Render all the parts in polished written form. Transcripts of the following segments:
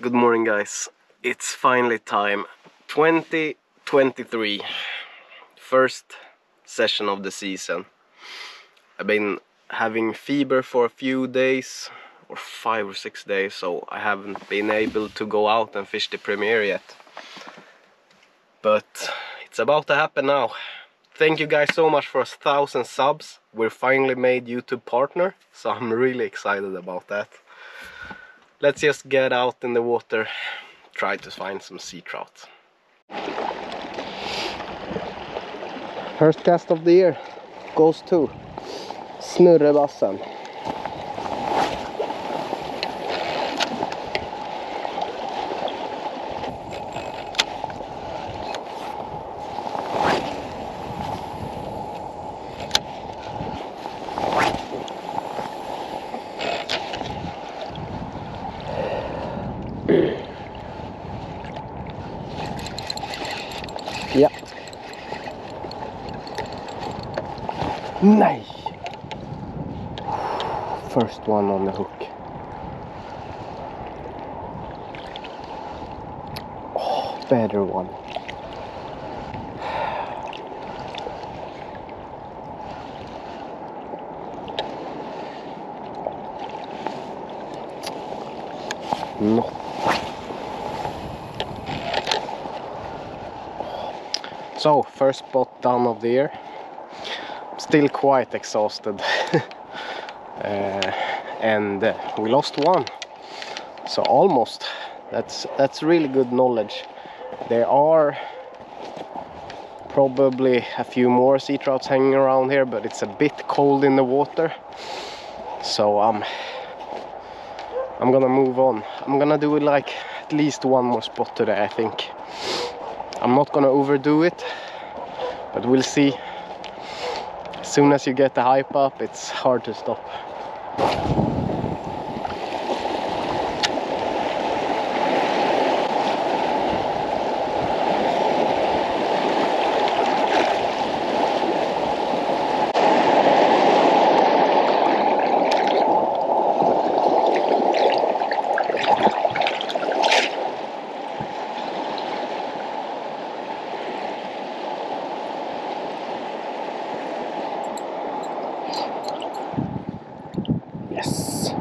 Good morning, guys. It's finally time. 2023. First session of the season. I've been having fever for a few days, or 5 or 6 days, so I haven't been able to go out and fish the premiere yet. But it's about to happen now. Thank you guys so much for 1,000 subs. We're finally made YouTube partner, so I'm really excited about that. Let's just get out in the water, try to find some sea trout. First cast of the year goes to snurrebassen. Ja. Nej. First one on the hook. Oh, better one. No. So, first spot down of the year. Still quite exhausted. And we lost one. So almost. That's really good knowledge. There are probably a few more sea trouts hanging around here, but it's a bit cold in the water. So I'm gonna move on. I'm gonna do like at least one more spot today, I think. I'm not gonna overdo it, but we'll see. As soon as you get the hype up, it's hard to stop. Yes.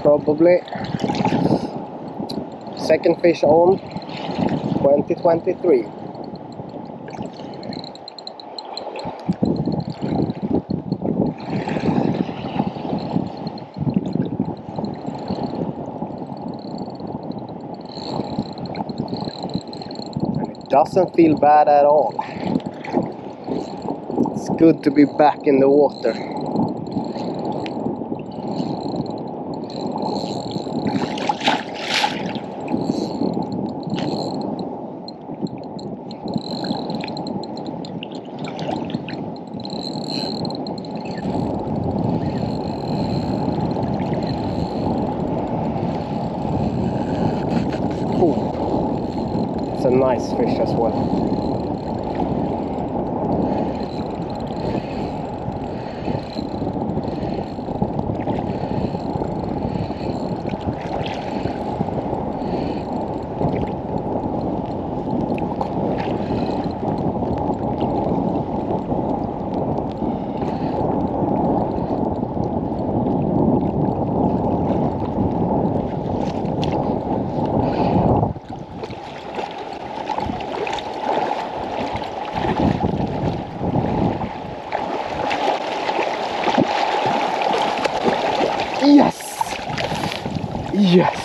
Probably second fish on 2023. And it doesn't feel bad at all. It's good to be back in the water. It's a nice fish as well. Yes! Yes!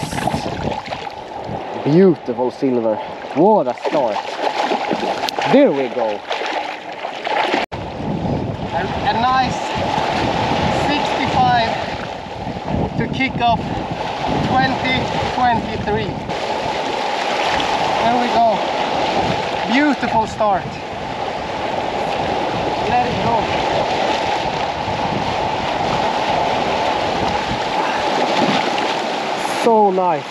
Beautiful silver. What a start. There we go. A nice 65 to kick off 2023. 23. There we go. Beautiful start. Let it go. So nice.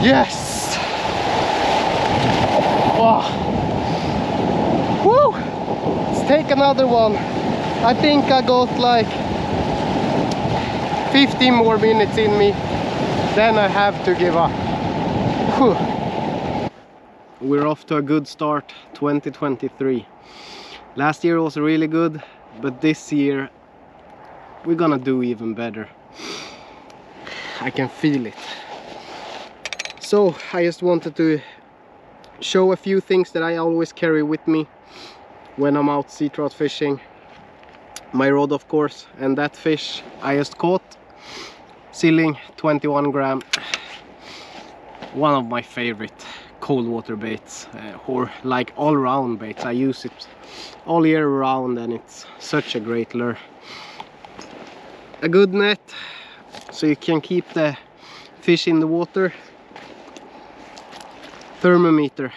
Yes. Wow. Woo. Let's take another one. I think I got like 15 more minutes in me. Then I have to give up. Whew. We're off to a good start, 2023. Last year was really good, but this year we're gonna do even better. I can feel it. So I just wanted to show a few things that I always carry with me when I'm out sea trout fishing. My rod, of course, and that fish I just caught, sealing 21 gram. One of my favorite cold water baits, or like all-round baits. I use it all year round and it's such a great lure. A good net so you can keep the fish in the water. Thermometer.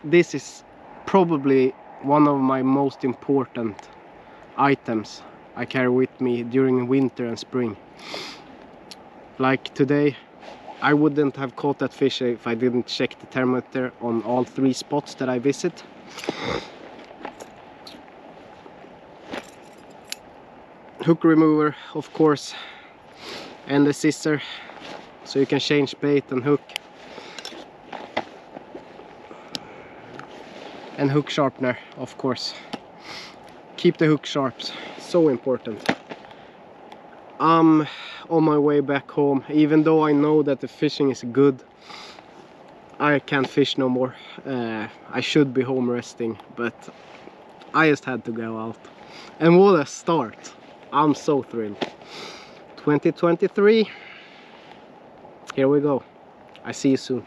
This is probably one of my most important items I carry with me during winter and spring. Like today, I wouldn't have caught that fish if I didn't check the thermometer on all 3 spots that I visit. Hook remover, of course, and the scissor so you can change bait and hook. And hook sharpener, of course. Keep the hook sharp, so important. I'm on my way back home. Even though I know that the fishing is good, I can't fish no more. I should be home resting, but I just had to go out. And what a start. I'm so thrilled. 2023, here we go. I see you soon.